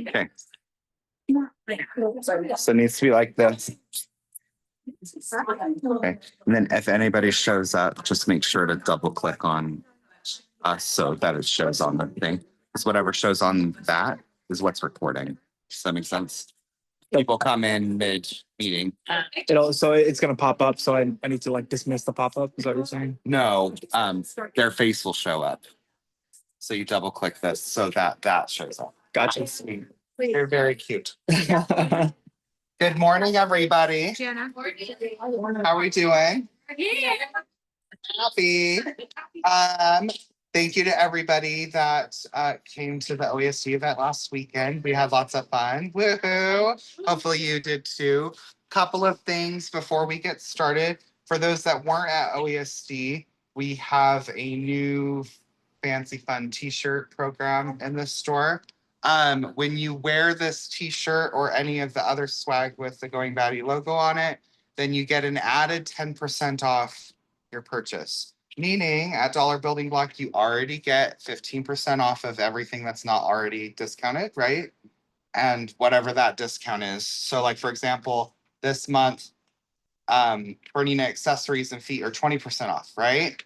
Okay. So it needs to be like this. Okay. And then if anybody shows up, just make sure to double click on us so that it shows on the thing. Because whatever shows on that is what's recording. Does that make sense? People come in mid-meeting. So it's gonna pop up. So I need to like dismiss the pop up. Is that what you're saying? No, their face will show up. So you double click this so that shows up. Gotcha. They're very cute. Good morning, everybody. Jenna. How are we doing? Happy. Thank you to everybody that came to the OESD event last weekend. We had lots of fun. Woohoo! Hopefully you did too. Couple of things before we get started. For those that weren't at OESD, we have a new fancy fun t-shirt program in the store. When you wear this t-shirt or any of the other swag with the Going Batty logo on it, then you get an added 10% off your purchase. Meaning at Dollar Building Block, you already get 15% off of everything that's not already discounted, right? And whatever that discount is. So like, for example, this month, Bernina accessories and feet are 20% off, right?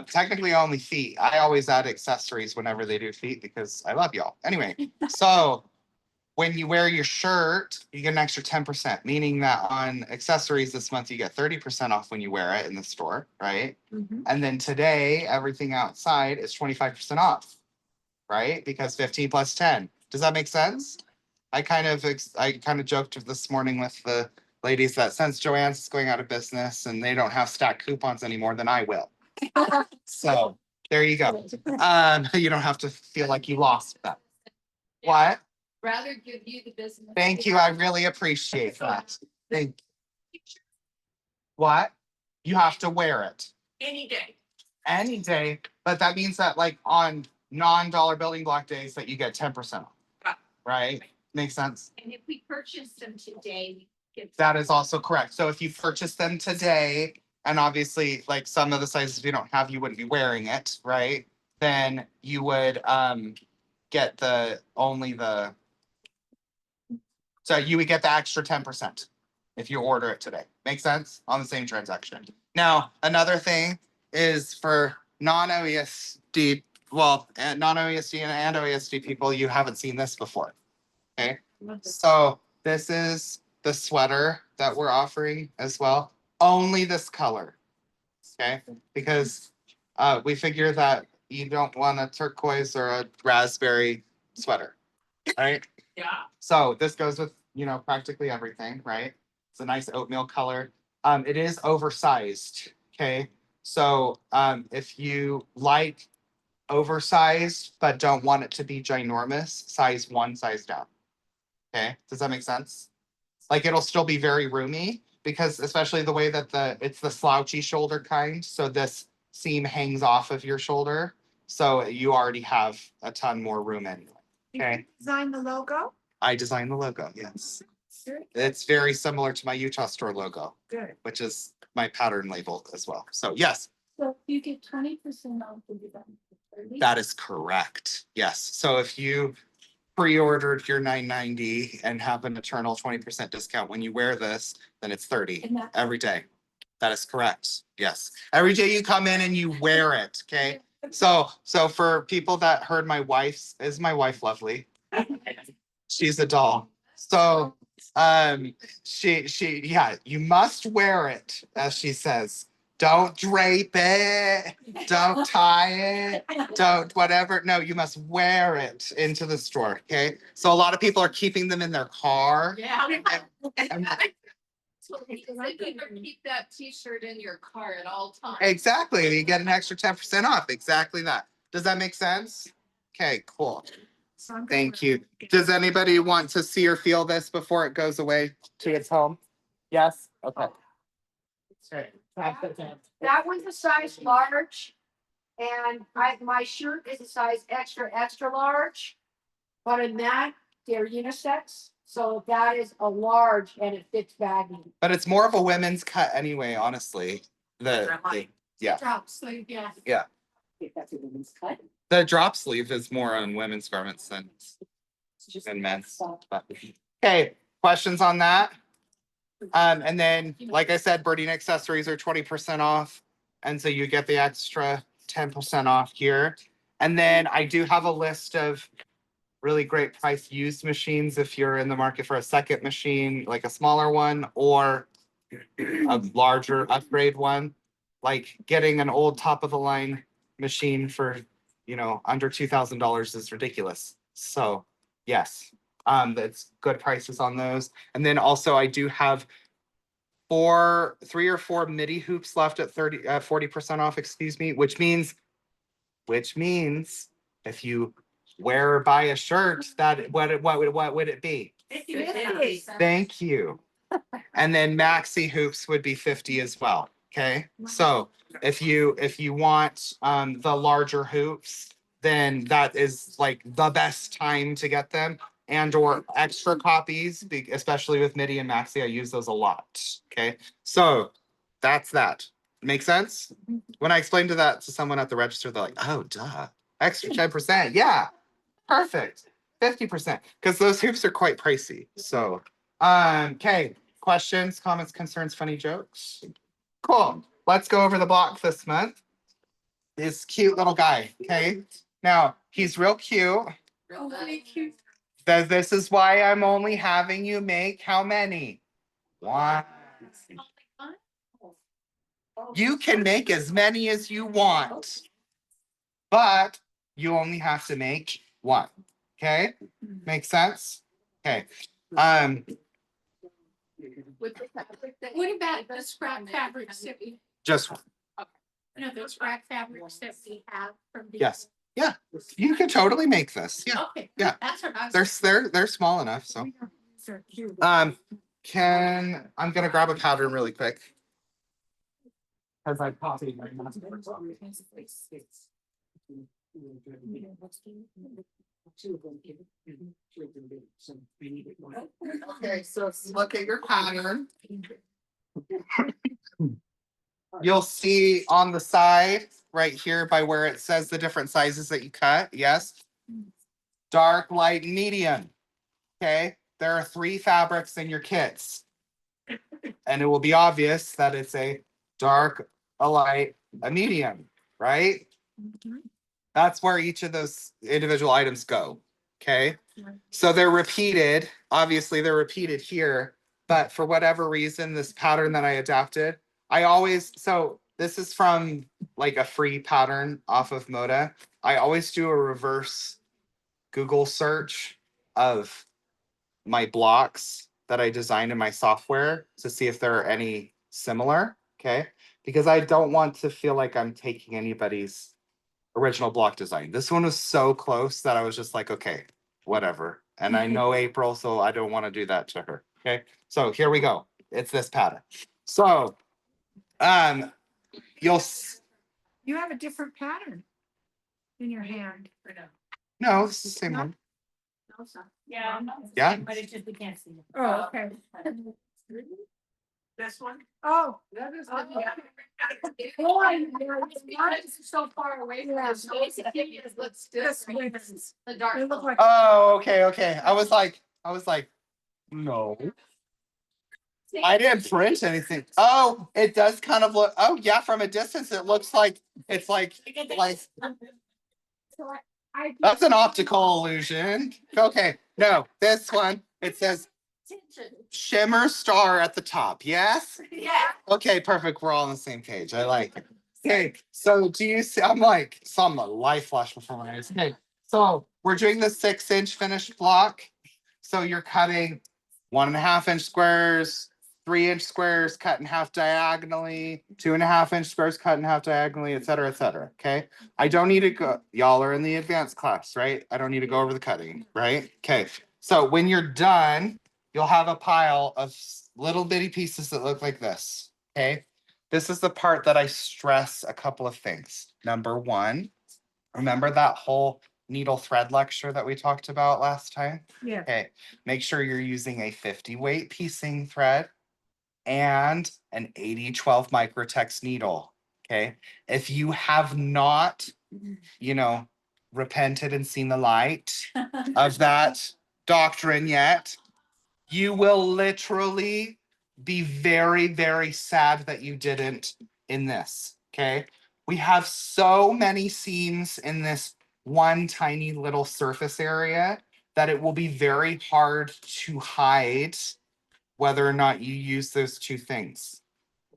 Technically only feet. I always add accessories whenever they do feet because I love y'all. Anyway, so when you wear your shirt, you get an extra 10%, meaning that on accessories this month, you get 30% off when you wear it in the store, right? Mhm. And then today, everything outside is 25% off, right? Because 15 plus 10. Does that make sense? I kind of joked this morning with the ladies that since Joann's is going out of business and they don't have stacked coupons anymore, then I will. So there you go. You don't have to feel like you lost that. What? Rather give you the business. Thank you. I really appreciate that. Thank you. What? You have to wear it Any day. any day, but that means that like on non-Dollar Building Block days that you get 10% off. Right? Makes sense? And if we purchase them today, we get. That is also correct. So if you purchase them today, and obviously like some of the sizes we don't have, you wouldn't be wearing it, right? Then you would get so you would get the extra 10% if you order it today. Make sense? On the same transaction. Now, another thing is for non-OESD, non-OESD and OESD people, you haven't seen this before. Okay. So this is the sweater that we're offering as well. Only this color. Okay. Because we figure that you don't want a turquoise or a raspberry sweater. Right? Yeah. So this goes with, practically everything, right? It's a nice oatmeal color. It is oversized. Okay. So if you like oversized but don't want it to be ginormous, size 1, size down. Okay. Does that make sense? Like it'll still be very roomy because especially the way that it's the slouchy shoulder kind. So this seam hangs off of your shoulder. So you already have a ton more room anyway. Okay. Design the logo? I designed the logo, yes. Sure. It's very similar to my Utah store logo, Good. which is my pattern label as well. So yes, So you get 20% off the design. that is correct. Yes. So if you pre-ordered your $9.90 and have an eternal 20% discount when you wear this, then it's $30 every day. That is correct. Yes. Every day you come in and you wear it. Okay. So for people that heard my wife lovely? She's a doll. So you must wear it, as she says. Don't drape it, don't tie it, don't whatever. No, you must wear it into the store. Okay. So a lot of people are keeping them in their car. Yeah. And- So you can keep that t-shirt in your car at all times. Exactly. You get an extra 10% off. Exactly that. Does that make sense? Okay, cool. Thank you. Does anybody want to see or feel this before it goes away to its home? Yes? Okay. Okay. That one's a size large. And my shirt is a size extra, extra large. But in that, they're unisex. So that is a large and it fits baggy. But it's more of a women's cut anyway, honestly. Yeah. Drop sleeve, yeah. Yeah. If that's a women's cut. The drop sleeve is more on women's garments than men's. But- Okay, questions on that? And then, like I said, birding accessories are 20% off. And so you get the extra 10% off here. And then I do have a list of really great price used machines if you're in the market for a second machine, like a smaller one or a larger upgrade one. Like getting an old top of the line machine for, under $2,000 is ridiculous. So yes, that's good prices on those. And then also I do have 3 or 4 MIDI hoops left at 40% off, excuse me, which means if you wear or buy a shirt, that what would it be? Thank you. And then maxi hoops would be 50 as well. Okay. So if you want the larger hoops, then that is like the best time to get them, and or extra copies, especially with MIDI and maxi. I use those a lot. Okay. So that's that. Make sense? When I explained that to someone at the register, they're like, oh duh. Extra 10%. Yeah. Perfect. 50%. Because those hoops are quite pricey. So okay. Questions, comments, concerns, funny jokes? Cool. Let's go over the block this month. This cute little guy. Okay. Now he's real cute. Really cute. This is why I'm only having you make how many? One. You can make as many as you want, but you only have to make one. Okay? Make sense? Okay. What about the scrap fabrics that we, Just those scrap fabrics that we have from the? yes. Yeah. You can totally make this. Yeah. Okay. Yeah. That's what I was. They're small enough. So I'm gonna grab a pattern really quick. As I copied my Okay, so look at your pattern. You'll see on the side right here by where it says the different sizes that you cut. Yes. Dark, light, medium. Okay. There are 3 fabrics in your kits. And it will be obvious that it's a dark, a light, a medium, right? That's where each of those individual items go. Okay. So they're repeated. Obviously, they're repeated here. But for whatever reason, this pattern that I adapted, so this is from like a free pattern off of Moda. I always do a reverse Google search of my blocks that I designed in my software to see if there are any similar. Okay. Because I don't want to feel like I'm taking anybody's original block design. This one was so close that I was just like, okay, whatever. And I know April, so I don't want to do that to her. Okay. So here we go. It's this pattern. So you have a different pattern in your hand. no, it's the same one. Yeah. Yeah. But it's just we can't see it. Oh, okay. This one? Oh. That is. It's So far away from us. So it's looks different. The dark. They look like. Oh, okay. I was like, no. I didn't print anything. Oh, it does kind of look. Oh, yeah. From a distance, it looks like it's like. That's an optical illusion. Okay, no, this one. It says shimmer star at the top. Yes. Yeah. Okay, perfect. We're all on the same page. I like it. Okay, so do you see? I'm like, saw my life flash before my eyes. Okay, so we're doing the 6-inch finished block. So you're cutting 1.5-inch squares, 3-inch squares cut in half diagonally, 2.5-inch squares cut in half diagonally, et cetera, okay? I don't need to go, y'all are in the advanced class, right? I don't need to go over the cutting, right? Okay, so when you're done, you'll have a pile of little bitty pieces that look like this, okay? This is the part that I stress a couple of things. Number one, remember that whole needle thread lecture that we talked about last time? Yeah. Okay, make sure you're using a 50 weight piecing thread and an 80-12 microtex needle. Okay, if you have not, repented and seen the light of that doctrine yet, you will literally be very, very sad that you didn't in this. Okay, we have so many seams in this one tiny little surface area that it will be very hard to hide whether or not you use those two things.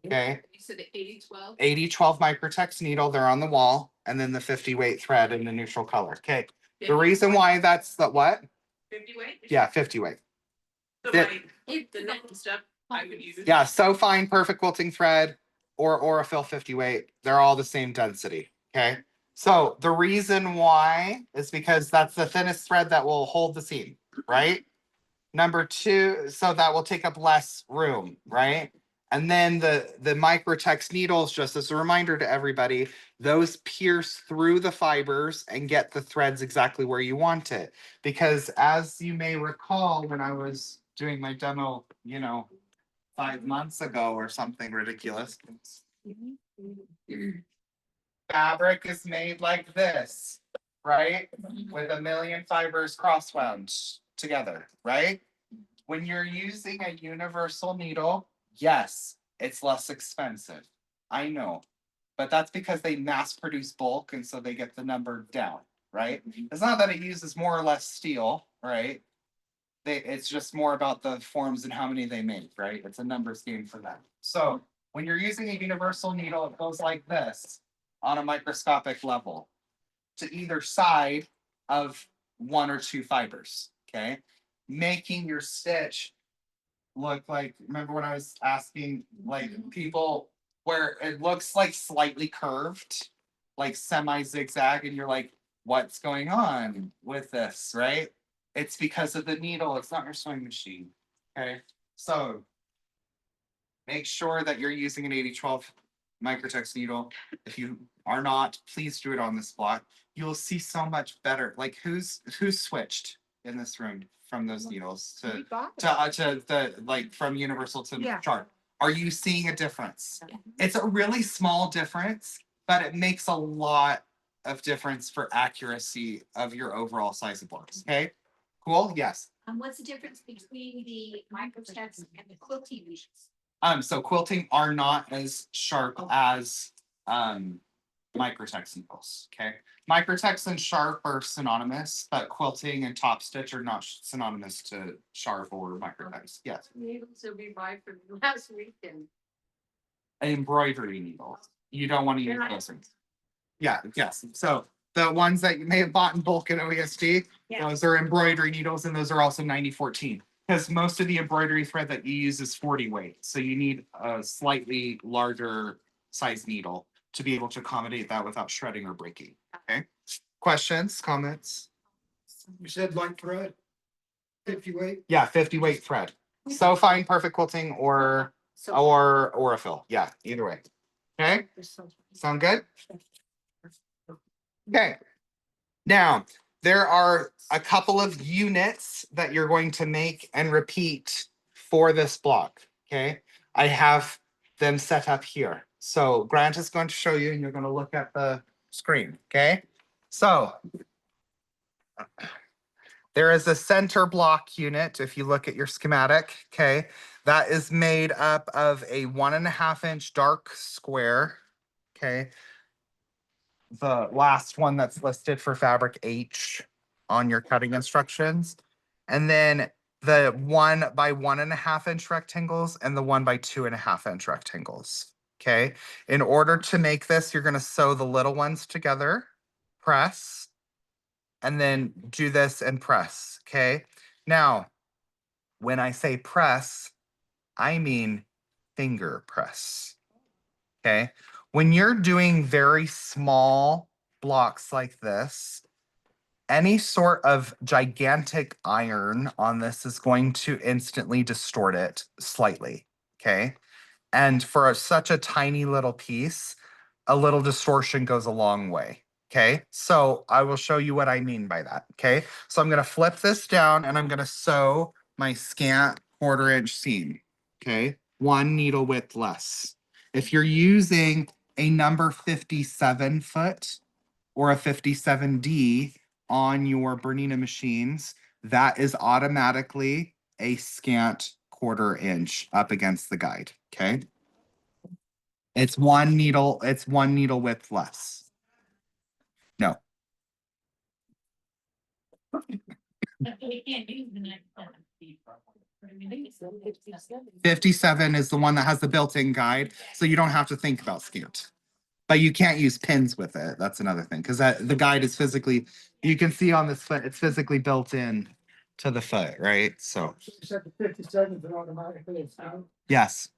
Okay, You said 80-12? 80-12 microtex needle, they're on the wall, and then the 50 weight thread in the neutral color. Okay, the reason why that's the what? 50 weight? Yeah, 50 weight. So That- the next step I would use. Yeah, so fine, perfect quilting thread or a fill 50 weight, they're all the same density. Okay, so the reason why is because that's the thinnest thread that will hold the seam, right? Number two, so that will take up less room, right? And then the microtex needles, just as a reminder to everybody, those pierce through the fibers and get the threads exactly where you want it. Because as you may recall, when I was doing my demo, 5 months ago or something ridiculous, fabric is made like this, right? With a million fibers crosswound together, right? When you're using a universal needle, yes, it's less expensive. I know. But that's because they mass produce bulk and so they get the number down, right? It's not that it uses more or less steel, right? It's just more about the forms and how many they make, right? It's a numbers game for them. So when you're using a universal needle, it goes like this on a microscopic level to either side of one or two fibers, okay? Making your stitch look like, remember when I was asking like people where it looks like slightly curved, like semi zigzag, and you're like, what's going on with this, right? It's because of the needle, it's not your sewing machine, okay? So make sure that you're using an 80-12 microtex needle. If you are not, please do it on this block. You'll see so much better. Like who's switched in this room from those needles to We bought it. to the like from universal to Yeah. chart? Are you seeing a difference? It's a really small difference, but it makes a lot of difference for accuracy of your overall size of blocks. Okay, cool. Yes. What's the difference between the microtext and the quilting needles? So quilting are not as sharp as microtex needles. Okay, microtex and sharp are synonymous, but quilting and top stitch are not synonymous to sharp or microtex. Yes, Needles will be by for last weekend. embroidery needles. You don't want to use They're not- those things. Yeah, yes. So the ones that you may have bought in bulk at OESD, Yeah. those are embroidery needles, and those are also 9014. Because most of the embroidery thread that you use is 40 weight. So you need a slightly larger size needle to be able to accommodate that without shredding or breaking. Okay. Questions, comments? You said light thread? 50 weight? Yeah, 50 weight thread. So fine, perfect quilting or a fill. Yeah, either way. Okay, sound good? Okay. Now, there are a couple of units that you're going to make and repeat for this block. Okay, I have them set up here. So Grant is going to show you and you're going to look at the screen. Okay, so there is a center block unit. If you look at your schematic, okay, that is made up of a 1.5-inch dark square. Okay, the last one that's listed for fabric H on your cutting instructions. And then the 1 by 1.5-inch rectangles and the 1 by 2.5-inch rectangles. Okay. In order to make this, you're going to sew the little ones together, press, and then do this and press. Okay. Now, when I say press, I mean finger press. Okay. When you're doing very small blocks like this, any sort of gigantic iron on this is going to instantly distort it slightly. Okay. And for such a tiny little piece, a little distortion goes a long way. Okay. So I will show you what I mean by that. Okay. So I'm going to flip this down and I'm going to sew my scant 1/4 inch seam. Okay. 1 needle width less. If you're using a number 57 foot or a 57D on your Bernina machines, that is automatically a scant 1/4 inch up against the guide. Okay. It's 1 needle width less. No, We can't use the next one. 57 is the one that has the built-in guide, so you don't have to think about scant. But you can't use pins with it. That's another thing, because the guide is physically, you can see on this foot, it's physically built in to the foot, right? So, You said the 57 is automatically. yes.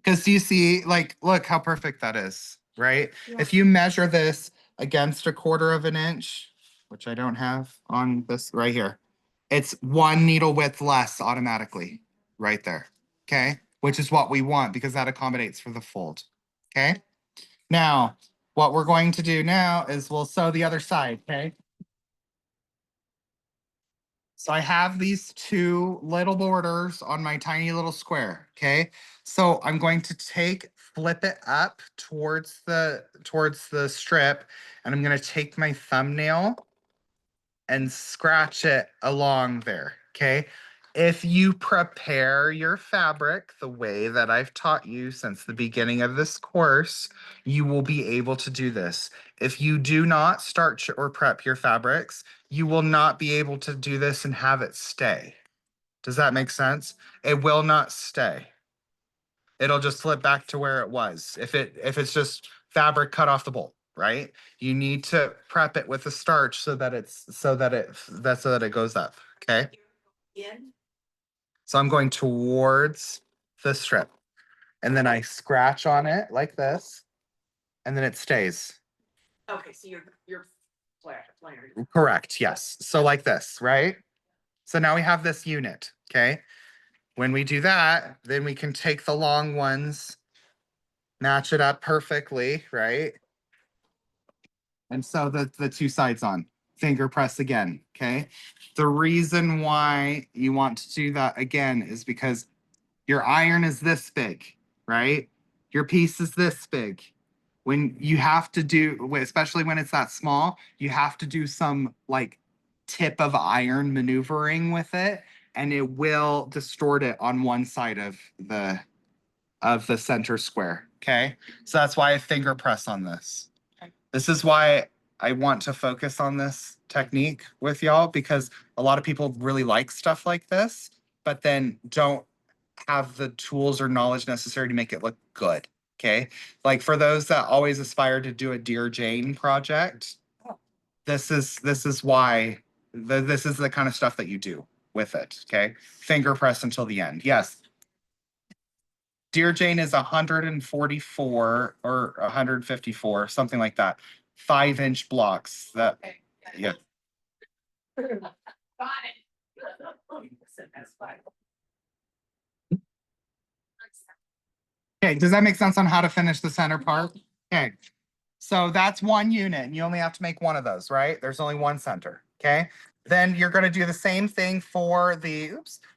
Because you see, like, look how perfect that is, right? If you measure this against a 1/4 of an inch, which I don't have on this right here, it's 1 needle width less automatically, right there. Okay, which is what we want because that accommodates for the fold. Okay. Now, what we're going to do now is we'll sew the other side. Okay. So I have these 2 little borders on my tiny little square, okay? So I'm going to flip it up towards the strip, and I'm gonna take my thumbnail and scratch it along there, okay? If you prepare your fabric the way that I've taught you since the beginning of this course, you will be able to do this. If you do not starch or prep your fabrics, you will not be able to do this and have it stay. Does that make sense? It will not stay. It'll just flip back to where it was. If it's just fabric cut off the bolt, right? You need to prep it with the starch so that it goes up. Okay. So I'm going towards the strip, and then I scratch on it like this, and then it stays. Okay, so you're flat. Correct. Yes. So like this, right? So now we have this unit. Okay. When we do that, then we can take the long ones, match it up perfectly, right? And sew the 2 sides on. Finger press again. Okay. The reason why you want to do that again is because your iron is this big, right? Your piece is this big. When you have to do, especially when it's that small, you have to do some like tip of iron maneuvering with it, and it will distort it on one side of the center square. Okay. So that's why I finger press on this. This is why I want to focus on this technique with y'all, because a lot of people really like stuff like this, but then don't have the tools or knowledge necessary to make it look good. Okay. Like for those that always aspire to do a Dear Jane project, this is why this is the kind of stuff that you do with it. Okay. Finger press until the end. Yes. Dear Jane is 144 or 154, something like that. 5-inch blocks. That yeah. Okay, does that make sense on how to finish the center part? Okay. So that's 1 unit, and you only have to make 1 of those, right? There's only 1 center. Okay. Then you're going to do the same thing for the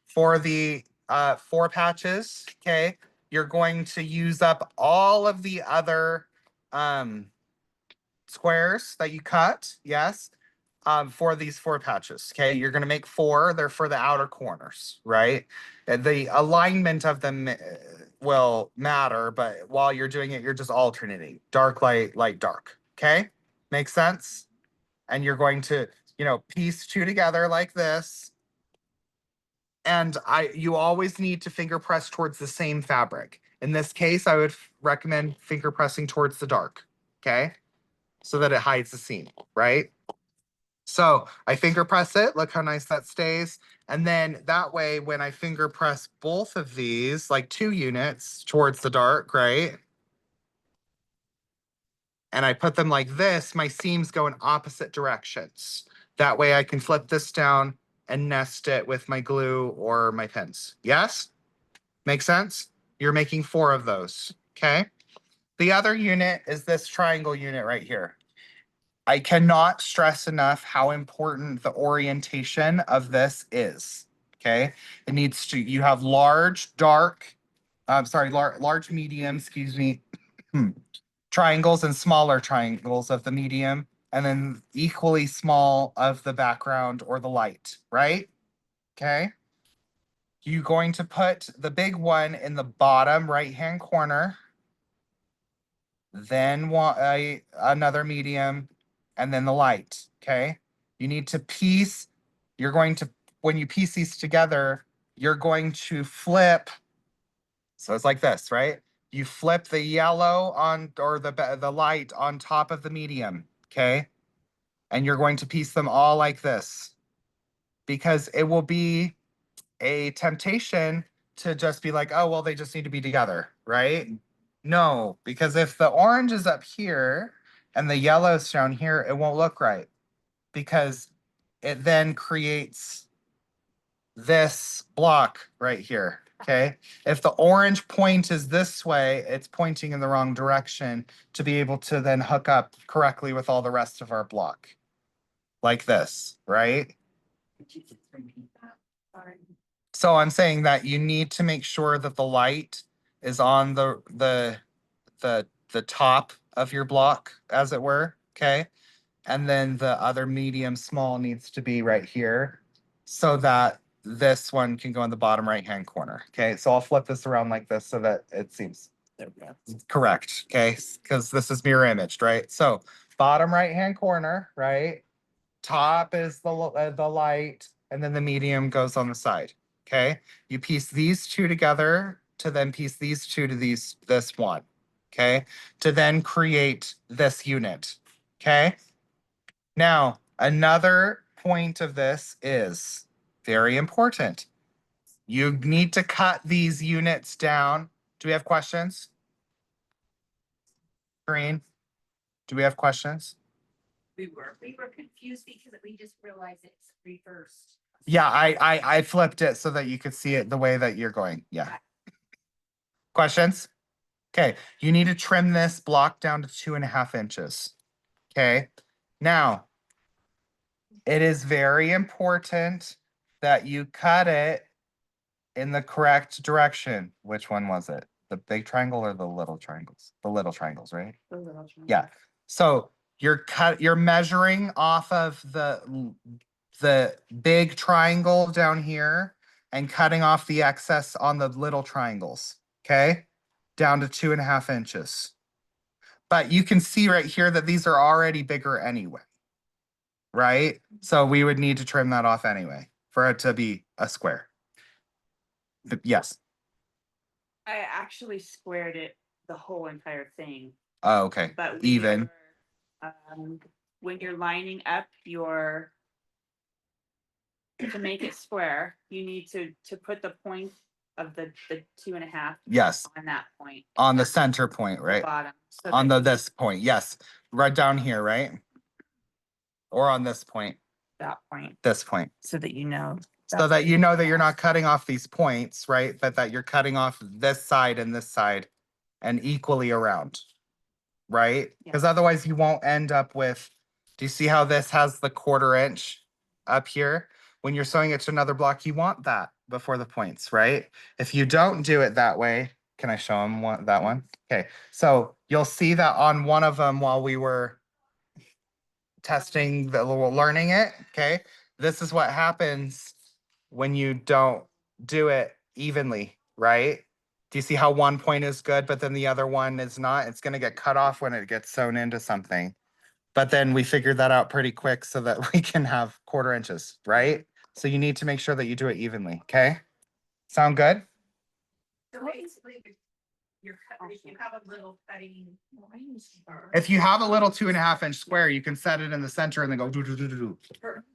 4 patches. Okay. You're going to use up all of the other squares that you cut. Yes. For these 4 patches. Okay. You're going to make 4. They're for the outer corners, right? The alignment of them will matter, but while you're doing it, you're just alternating dark, light, light, dark. Okay. Makes sense? And you're going to, piece 2 together like this. And you always need to finger press towards the same fabric. In this case, I would recommend finger pressing towards the dark. Okay. So that it hides the seam, right? So I finger press it. Look how nice that stays. And then that way, when I finger press both of these, like 2 units towards the dark, right? And I put them like this, my seams go in opposite directions. That way I can flip this down and nest it with my glue or my pins. Yes? Make sense? You're making 4 of those, okay? The other unit is this triangle unit right here. I cannot stress enough how important the orientation of this is, okay? It needs to, you have large, dark, large, medium, excuse me, triangles and smaller triangles of the medium, and then equally small of the background or the light, right? Okay. You're going to put the big one in the bottom right-hand corner, then another medium, and then the light, okay? You need to piece, you're going to, when you piece these together, you're going to flip. So it's like this, right? You flip the yellow on, or the light on top of the medium, okay? And you're going to piece them all like this, because it will be a temptation to just be like, oh, well, they just need to be together, right? No, because if the orange is up here and the yellow's down here, it won't look right, because it then creates this block right here, okay? If the orange point is this way, it's pointing in the wrong direction to be able to then hook up correctly with all the rest of our block, like this, right? So I'm saying that you need to make sure that the light is on the top of your block, as it were, okay? And then the other medium small needs to be right here, so that this one can go in the bottom right-hand corner, okay? So I'll flip this around like this so that it seems correct, okay? Because this is mirror imaged, right? So bottom right-hand corner, right? Top is the light, and then the medium goes on the side, okay? You piece these 2 together to then piece these 2 to this one, okay? To then create this unit, okay? Now, another point of this is very important. You need to cut these units down. Do we have questions? Green, do we have questions? We were. We were confused because we just realized it's reversed. Yeah, I flipped it so that you could see it the way that you're going. Yeah. Questions? Okay, you need to trim this block down to 2.5 inches. Okay, now it is very important that you cut it in the correct direction. Which one was it? The big triangle or the little triangles? The little triangles, right? Yeah. So you're measuring off of the big triangle down here and cutting off the excess on the little triangles, okay? Down to 2.5 inches. But you can see right here that these are already bigger anyway, right? So we would need to trim that off anyway for it to be a square. Yes. I actually squared it, the whole entire thing, Oh, okay. but Even. when you're lining up your, to make it square, you need to put the point of the 2.5 Yes. on that point. On the center point, the right? Bottom. So On that this point, yes. Right down here, right? Or on this point, that point, this point. so that you know. So that you know that you're not cutting off these points, right? But that you're cutting off this side and equally around, right? Yeah. Because otherwise you won't end up with, do you see how this has the 1/4 inch up here? When you're sewing it to another block, you want that before the points, right? If you don't do it that way, can I show them that one? Okay, so you'll see that on one of them while we were testing learning it, okay? This is what happens when you don't do it evenly, right? Do you see how one point is good, but then the other one is not? It's going to get cut off when it gets sewn into something. But then we figured that out pretty quick so that we can have 1/4 inches, right? So you need to make sure that you do it evenly, okay? Sound good? So basically, if you have a little cutting. If you have a little 2.5 inch square, you can set it in the center and then go do, do, do, do, do.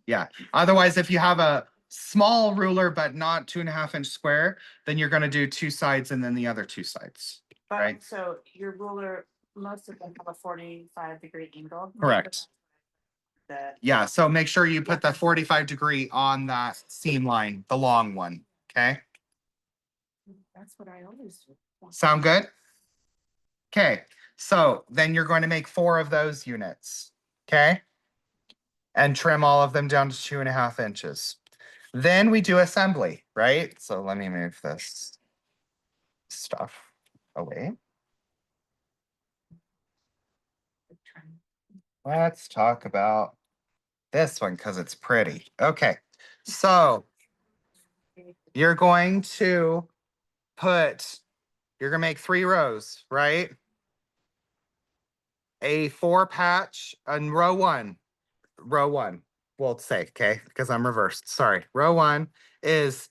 Yeah. Otherwise, if you have a small ruler, but not 2.5 inch square, then you're gonna do 2 sides and then the other 2 sides. But Right. so your ruler, most of them have a 45-degree angle. Correct. The, Yeah, so make sure you put the 45 degree on that seam line, the long one, okay? That's what I always do. Sound good? Okay, so then you're going to make 4 of those units, okay? And trim all of them down to 2.5 inches. Then we do assembly, right? So let me move this stuff away. Let's talk about this one because it's pretty. Okay, so you're going to you're gonna make 3 rows, right? A 4 patch on row 1. Row 1, we'll say, okay, because I'm reversed. Sorry. Row 1 is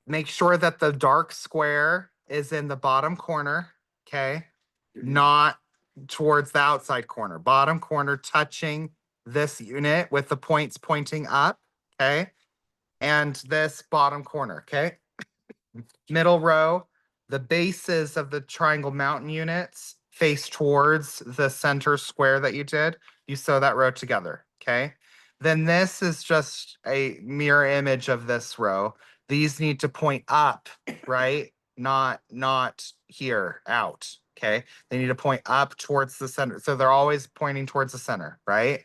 make sure that the dark square is in the bottom corner, okay? Not towards the outside corner. Bottom corner touching this unit with the points pointing up, okay? And this bottom corner, okay? Middle row, the bases of the triangle mountain units face towards the center square that you did. You sew that row together, okay? Then this is just a mirror image of this row. These need to point up, right? Not here, out, okay? They need to point up towards the center. So they're always pointing towards the center, right?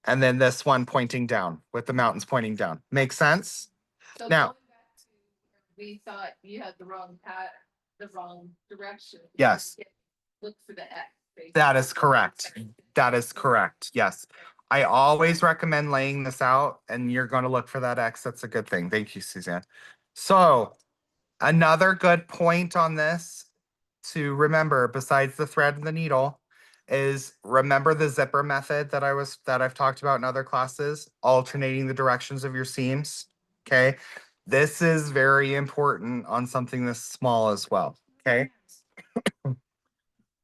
And then this one pointing down with the mountains pointing down. Make sense? So Now- going back to where we thought you had the wrong the wrong direction. Yes. Look for the X. basically. That is correct. That is correct. Yes. I always recommend laying this out and you're going to look for that X. That's a good thing. Thank you, Suzanne. So another good point on this to remember besides the thread and the needle is remember the zipper method that I've talked about in other classes, alternating the directions of your seams. Okay. This is very important on something this small as well. Okay.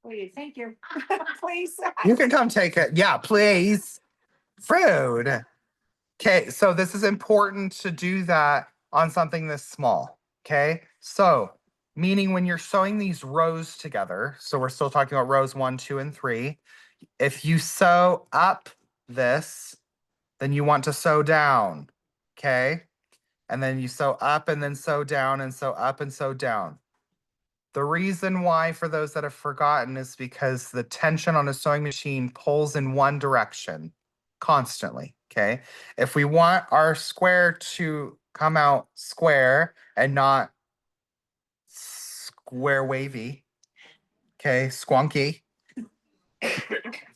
Please, thank you. Please. You can come take it. Yeah, please. Rude. Okay, so this is important to do that on something this small. Okay, so meaning when you're sewing these rows together, so we're still talking about rows 1, 2, and 3. If you sew up this, then you want to sew down. Okay, and then you sew up and then sew down and sew up and sew down. The reason why, for those that have forgotten, is because the tension on a sewing machine pulls in one direction constantly, okay? If we want our square to come out square and not square wavy, okay, squonky,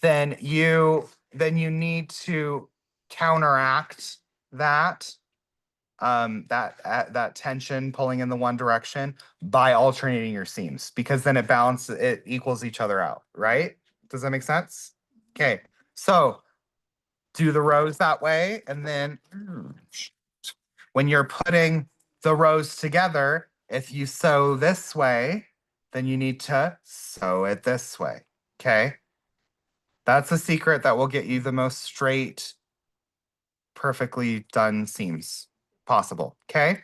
then you need to counteract that that tension pulling in the one direction by alternating your seams, because then it equals each other out, right? Does that make sense? Okay, so do the rows that way, and then when you're putting the rows together, if you sew this way, then you need to sew it this way, okay? That's a secret that will get you the most straight, perfectly done seams possible, okay?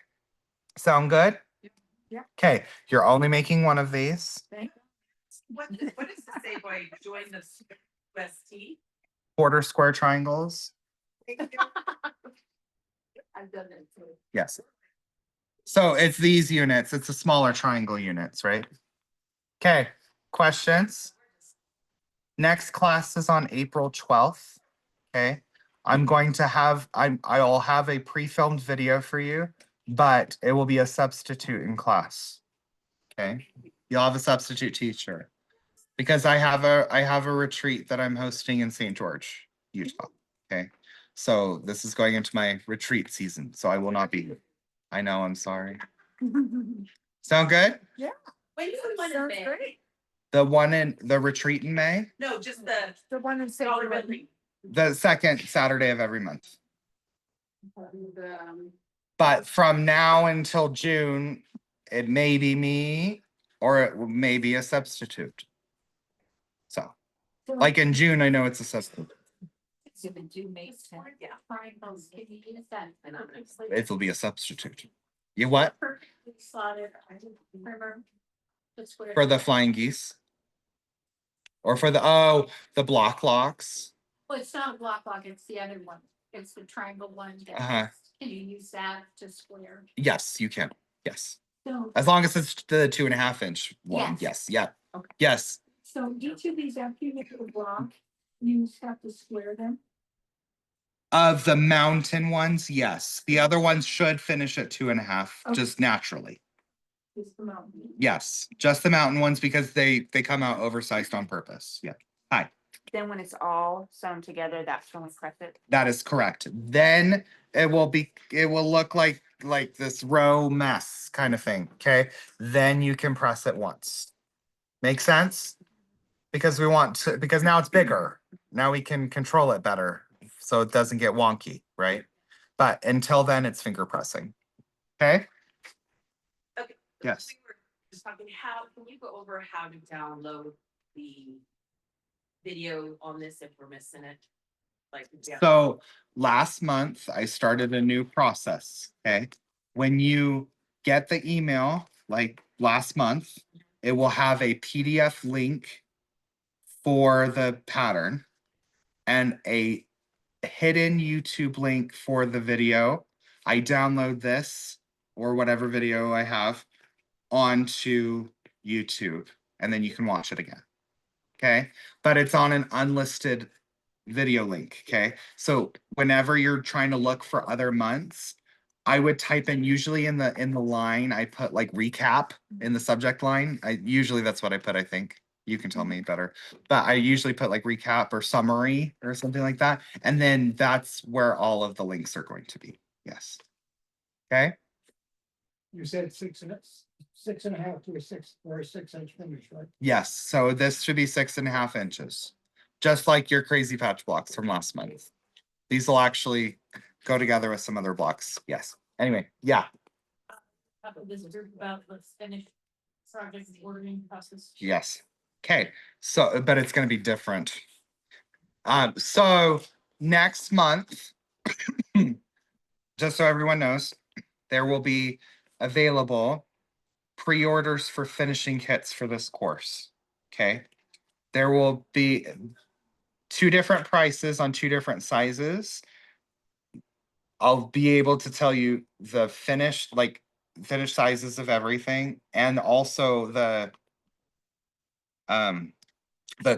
Sound good? Yeah. Okay, you're only making one of these. What does it say by join the UST? Quarter square triangles. I've done it too. Yes. So it's these units, it's the smaller triangle units, right? Okay, questions? Next class is on April 12th. Okay, I'll have a pre-filmed video for you, but it will be a substitute in class. Okay, you'll have a substitute teacher because I have a retreat that I'm hosting in St. George, Utah. Okay, so this is going into my retreat season, so I will not be here. I know, I'm sorry. Sound good? When you want Sounds to great. The one in the retreat in May, No, just the The one in dollar Sacred. building. the second Saturday of every month. And, But from now until June, it may be me, or it may be a substitute. So, like in June, I know it's a substitute. Yeah. Triangles, can you use that? It'll be a substitute. You what? Perfectly slotted, remember? The square. For the flying geese? Or for the block locks? Well, it's not a block lock, it's the other one. It's the triangle one. that- Uh-huh. Can you use that to square? Yes, you can. Yes. So, As long as it's the 2.5-inch one. Yes. Yeah. Okay. Yes. So each of these, after you get the block, you just have to square them. Of the mountain ones, yes. The other ones should finish at 2.5, Okay. just naturally. Just the mountain. Yes, just the mountain ones because they come out oversized on purpose. Yeah. Hi. Then when it's all sewn together, that's when we press it. That is correct. Then it will look like this row mess kind of thing. Okay. Then you can press it once. Make sense? Because because now it's bigger. Now we can control it better so it doesn't get wonky, right? But until then, it's finger pressing. Okay? Okay. Yes. We were just talking, can you go over how to download the video on this if we're missing it? Like, yeah. So last month, I started a new process, okay? When you get the email, like last month, it will have a PDF link for the pattern and a hidden YouTube link for the video. I download this or whatever video I have onto YouTube, and then you can watch it again. Okay, but it's on an unlisted video link. Okay, so whenever you're trying to look for other months, I would type in, usually in the line, I put like recap in the subject line. Usually that's what I put, I think. You can tell me better, but I usually put like recap or summary or something like that. And then that's where all of the links are going to be. Yes. Okay. You said 6.5 to a 6-inch finish, right? Yes. So this should be 6.5 inches, just like your crazy patch blocks from last month. These will actually go together with some other blocks. Yes. Anyway, yeah. Have a visitor about the finished project ordering process. Yes. Okay. So, but it's going to be different. So next month, just so everyone knows, there will be available pre-orders for finishing kits for this course. Okay. There will be 2 different prices on 2 different sizes. I'll be able to tell you the finished sizes of everything and also the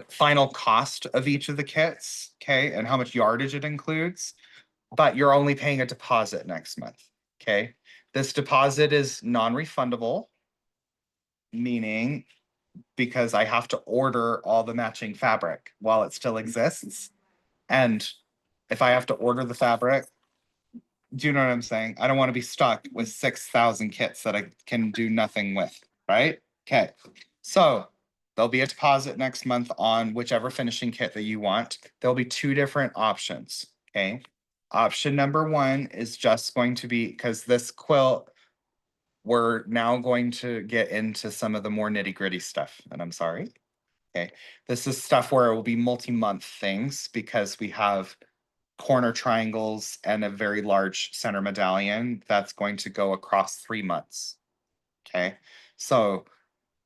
final cost of each of the kits, okay, and how much yardage it includes. But you're only paying a deposit next month, okay? This deposit is non-refundable, meaning because I have to order all the matching fabric while it still exists. And if I have to order the fabric, do you know what I'm saying? I don't want to be stuck with 6,000 kits that I can do nothing with, right? Okay, so there'll be a deposit next month on whichever finishing kit that you want. There'll be 2 different options, okay? Option number 1 is just going to be, because this quilt, we're now going to get into some of the more nitty-gritty stuff, and I'm sorry. Okay, this is stuff where it will be multi-month things because we have corner triangles and a very large center medallion that's going to go across 3 months. Okay, so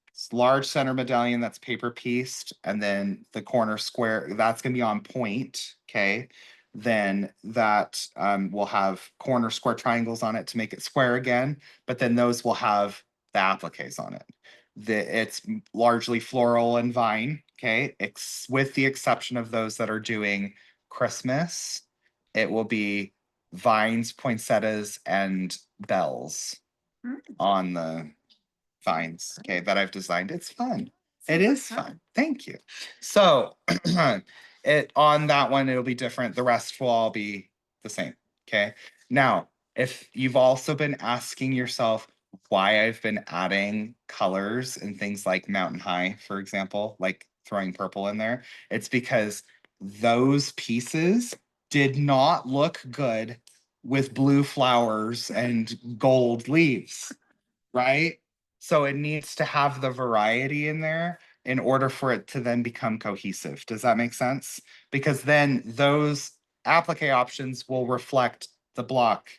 it's large center medallion that's paper pieced, and then the corner square that's going to be on point. Okay, then that will have corner square triangles on it to make it square again, but then those will have the appliques on it. It's largely floral and vine. Okay, with the exception of those that are doing Christmas, it will be vines, poinsettias, and bells on the vines, okay, that I've designed. It's fun. It is fun. Thank you. So on that one, it'll be different. The rest will all be the same. Okay. Now, if you've also been asking yourself why I've been adding colors and things like Mountain High, for example, like throwing purple in there, it's because those pieces did not look good with blue flowers and gold leaves, right? So it needs to have the variety in there in order for it to then become cohesive. Does that make sense? Because then those applique options will reflect the block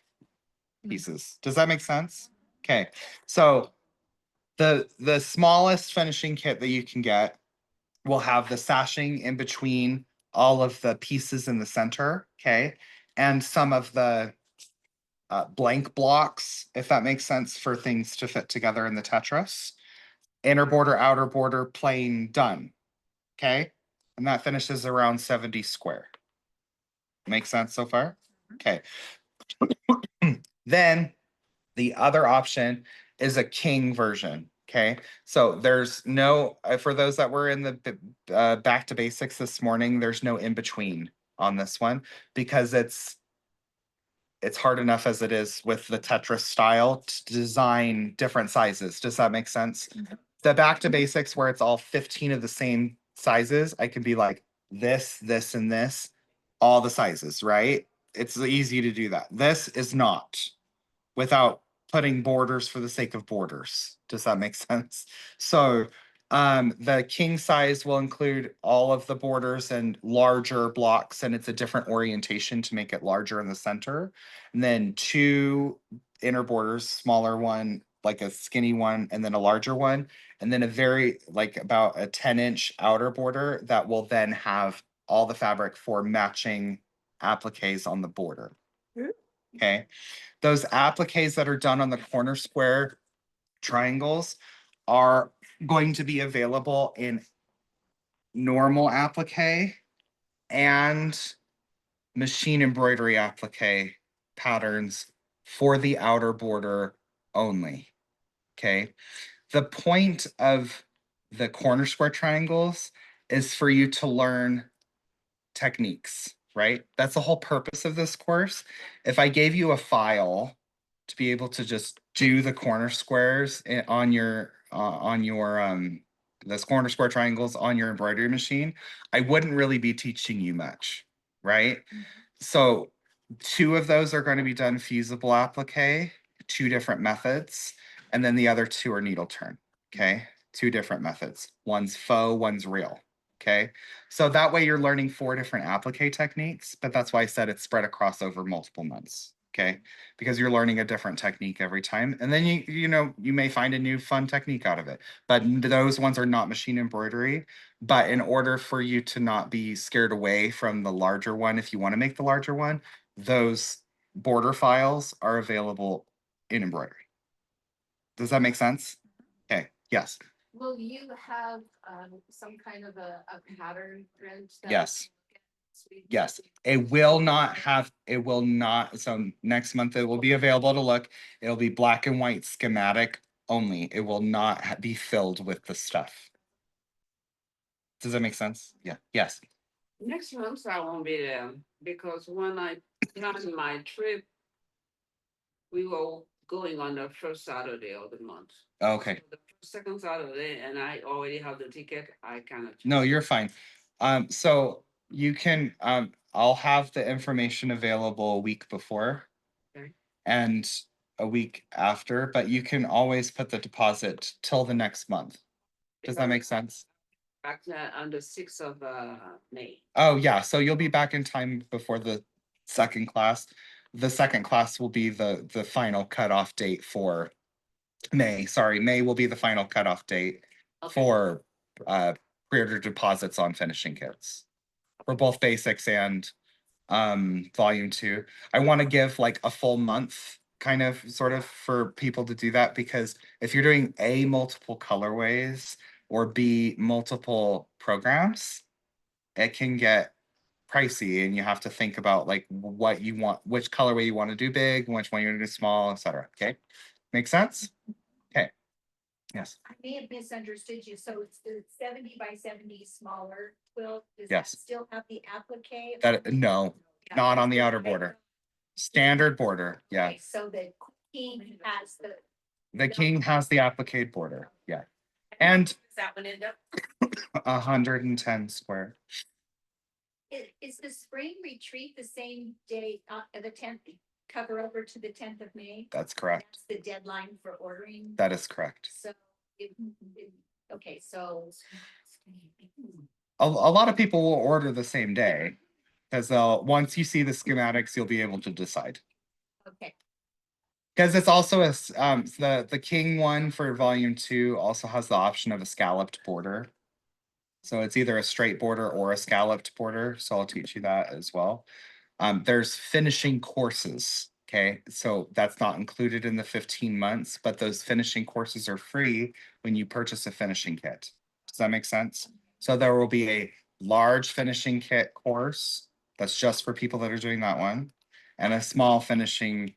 pieces. Does that make sense? Okay, so the smallest finishing kit that you can get will have the sashing in between all of the pieces in the center, okay? And some of the blank blocks, if that makes sense, for things to fit together in the Tetris. Inner border, outer border, plain, done. Okay? And that finishes around 70 square. Make sense so far? Okay. Then the other option is a king version. Okay. So there's no, for those that were in the back to basics this morning, there's no in between on this one because it's hard enough as it is with the Tetris style to design different sizes. Does that make sense? The back to basics where it's all 15 of the same sizes, I can be like this, this, and this, all the sizes, right? It's easy to do that. This is not without putting borders for the sake of borders. Does that make sense? So the king size will include all of the borders and larger blocks, and it's a different orientation to make it larger in the center. And then two inner borders, smaller one, like a skinny one, and then a larger one. And then a very, like about a 10-inch outer border that will then have all the fabric for matching appliques on the border. Okay. Those appliques that are done on the corner square triangles are going to be available in normal applique and machine embroidery applique patterns for the outer border only. Okay. The point of the corner square triangles is for you to learn techniques, right? That's the whole purpose of this course. If I gave you a file to be able to just do the corner squares on your this corner square triangles on your embroidery machine, I wouldn't really be teaching you much, right? So two of those are going to be done feasible applique, two different methods, and then the other two are needle turn. Okay, two different methods. One's faux, one's real. Okay, so that way you're learning four different applique techniques, but that's why I said it's spread across over multiple months. Okay, because you're learning a different technique every time, and then you may find a new fun technique out of it. But those ones are not machine embroidery. But in order for you to not be scared away from the larger one, if you want to make the larger one, those border files are available in embroidery. Does that make sense? Okay, yes, Will you have some kind of a pattern print? that yes, we- yes. It will not, so next month it will be available to look. It'll be black and white schematic only. It will not be filled with the stuff. Does that make sense? Yeah, yes. Next month I won't be there because when I planned my trip, we were going on the first Saturday of the month. Okay. So the second Saturday, and I already have the ticket. I cannot. No, you're fine. So you can, I'll have the information available a week before. Okay. And a week after, but you can always put the deposit till the next month. Does that make sense? Back on the 6th of May. Oh, yeah, so you'll be back in time before the second class. The second class will be the final cutoff date for May. Sorry, May will be the final cutoff date Okay. for pre-order deposits on finishing kits for both basics and volume 2. I want to give like a full month kind of sort of for people to do that, because if you're doing A, multiple colorways, or B, multiple programs, it can get pricey and you have to think about like what you want, which colorway you want to do big, which one you want to do small, etc. Okay, make sense? Okay, yes. I may have misunderstood you, so it's the 70 by 70 smaller quilt, does Yes. that still have the applique? That no, not on the outer border. Standard border, yeah. Okay, so the king has The king has the applique border, yeah. And Does that one end up? 110 square. is the spring retreat the same day, the 10th? cover over to the 10th of May. That's correct. That's the deadline for ordering. That is correct. So, okay, so. A lot of people will order the same day because once you see the schematics, you'll be able to decide. Okay, Because it's also the King one for Volume 2 also has the option of a scalloped border. So it's either a straight border or a scalloped border. So I'll teach you that as well. There's finishing courses. Okay, so that's not included in the 15 months, but those finishing courses are free when you purchase a finishing kit. Does that make sense? So there will be a large finishing kit course that's just for people that are doing that one, and a small finishing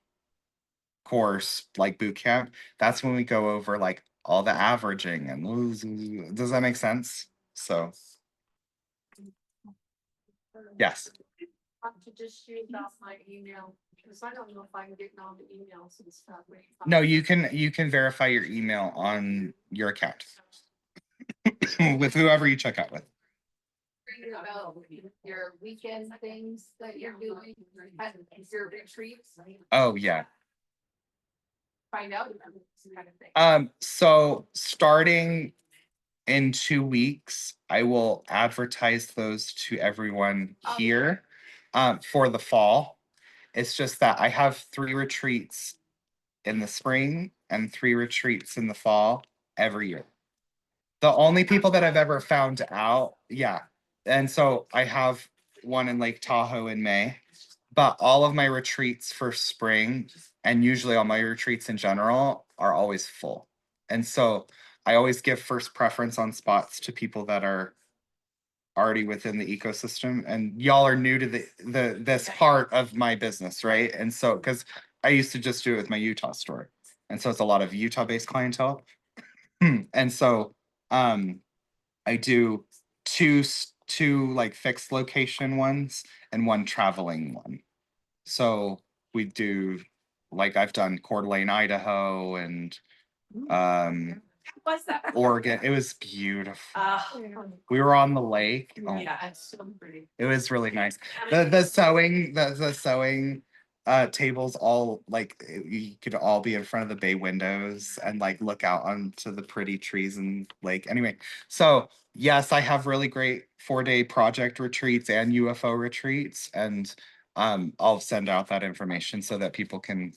course like boot camp. That's when we go over like all the averaging and does that make sense? So yes. To just shoot off my email, because I don't know if I'm getting all the emails and stuff. No, you can verify your email on your account with whoever you check out with. About your weekend things that you're doing, your retreats, Oh yeah. find out about this kind of thing. So starting in 2 weeks, I will advertise those to everyone here for the fall. It's just that I have 3 retreats in the spring and 3 retreats in the fall every year. The only people that I've ever found out, yeah. And so I have one in Lake Tahoe in May, but all of my retreats for spring and usually all my retreats in general are always full. And so I always give first preference on spots to people that are already within the ecosystem, and y'all are new to this part of my business, right? And so because I used to just do it with my Utah store, and so it's a lot of Utah based clientele. And so I do two like fixed location ones and one traveling one. So we do like I've done Coeur d'Alene, Idaho, and What's that? Oregon. It was beautiful. Uh, We were on the lake. Oh, yeah, it's so pretty. it was really nice. The sewing tables all like you could all be in front of the bay windows and like look out onto the pretty trees and lake. Anyway, so yes, I have really great 4-day project retreats and UFO retreats, and I'll send out that information so that people can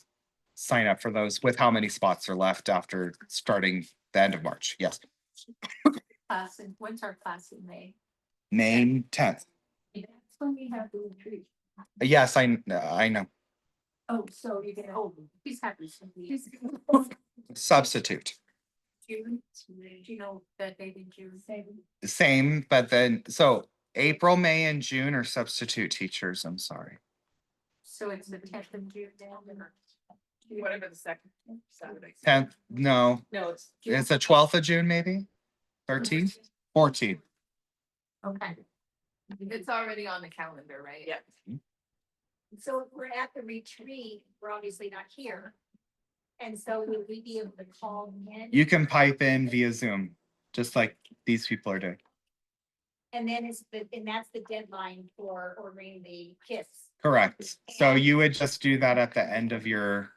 sign up for those with how many spots are left after starting the end of March. Yes. class, and when's our class in May? May 10th. That's when we have the retreat. Yes, I know. Oh, so you're gonna, oh, he's happy. He's Substitute. June, do you know that date in June? Same, but then so April, May, and June are substitute teachers. I'm sorry. So it's the 10th of June now. Whatever the second Saturday. 10th, no, No, it's. it's the 12th of June, maybe 13th, 14th. Okay, It's already on the calendar, right? Yeah. so if we're at the retreat, we're obviously not here. And so will we be able to call in? You can pipe in via Zoom, just like these people are doing. And then and that's the deadline for ordering the kits. Correct. So you would just do that at the end of your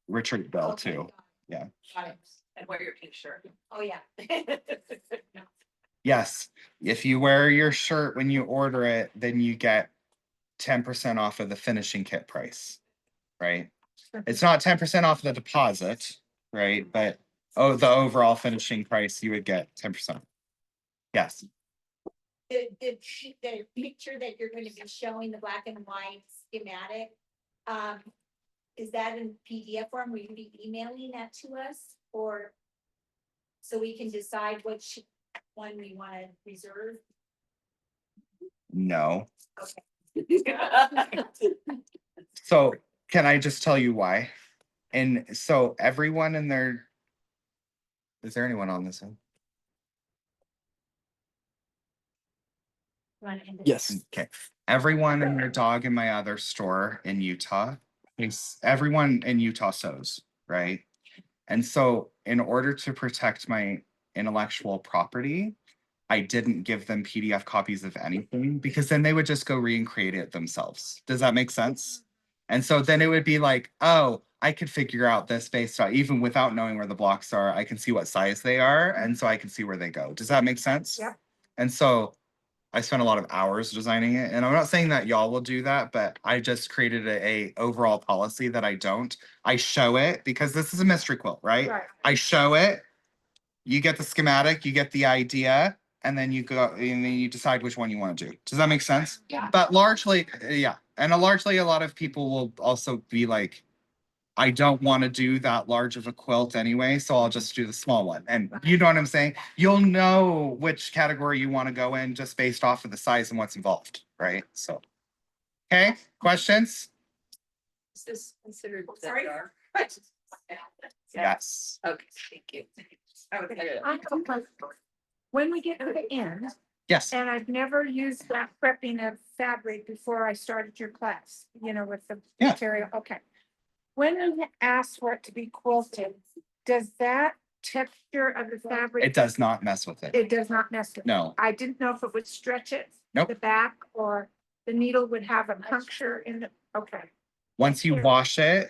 retreat bill Okay, too. Yeah. Got it. And wear your pink shirt. Oh, yeah. Yes, if you wear your shirt when you order it, then you get 10% off of the finishing kit price, right? It's not 10% off the deposit, right? But the overall finishing price, you would get 10%. Yes. The picture that you're gonna be showing, the black and white schematic, is that in PDF form? Will you be emailing that to us? Or so we can decide which one we wanna reserve? No. So can I just tell you why? And so everyone in their, is there anyone on this one? Yes. Okay. Everyone in their dog in my other store in Utah, everyone in Utah sews, right? And so in order to protect my intellectual property, I didn't give them PDF copies of anything because then they would just go and create it themselves. Does that make sense? And so then it would be like, oh, I could figure out this based on, even without knowing where the blocks are, I can see what size they are, and so I can see where they go. Does that make sense? Yeah. And so I spent a lot of hours designing it, and I'm not saying that y'all will do that, but I just created a overall policy that I don't. I show it because this is a mystery quilt, right? Right. I show it, you get the schematic, you get the idea, and then you go and then you decide which one you want to do. Does that make sense? Yeah. But largely, yeah. And largely a lot of people will also be like, I don't want to do that large of a quilt anyway, so I'll just do the small one. And you know what I'm saying? You'll know which category you want to go in just based off of the size and what's involved, right? So, okay, questions? Is this considered? Sorry? Yes. Okay, thank you. Okay. I have a question. When we get to the end, Yes. and I've never used that prepping of fabric before I started your class, you know, with the Yeah. material, okay. When you ask for it to be quilted, does that texture of the fabric? It does not mess with it. It does not mess with it. No. I didn't know if it would stretch it. Nope. The back, or the needle would have a puncture in it, okay. Once you wash it,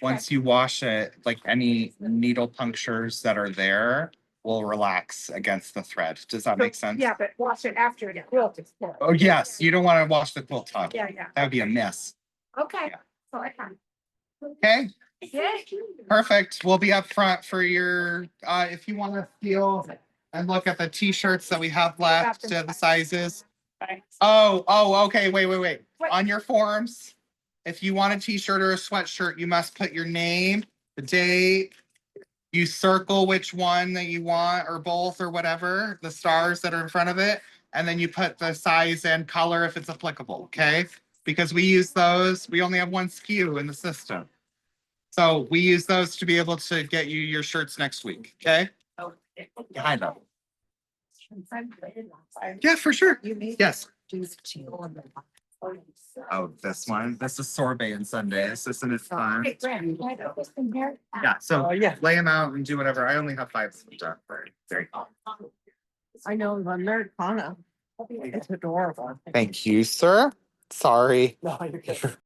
like any needle punctures that are there will relax against the thread. Does that make sense? Yeah, but wash it after it quilted. Oh, yes, you don't want to wash the quilt top. Yeah, yeah, That would be a mess. okay, Yeah. so I can. Okay, Yeah. perfect. We'll be up front for your, if you want to feel and look at the t-shirts that we have left, the sizes. Oh, okay, wait. What? On your forms, if you want a t-shirt or a sweatshirt, you must put your name, the date. You circle which one that you want, or both, or whatever, the stars that are in front of it. And then you put the size and color if it's applicable, okay? Because we use those, we only have one SKU in the system. So we use those to be able to get you your shirts next week, okay? Yeah, I know. Yeah, for sure. Yes. Oh, this one. This is sorbet and sundaes. Isn't it fun? Okay, Grant, can I put this in here? Yeah, so yeah. lay them out and do whatever. I only have 5 of them done. There you go. I know Americana. It's adorable. Thank you, sir. Sorry. No, you're good.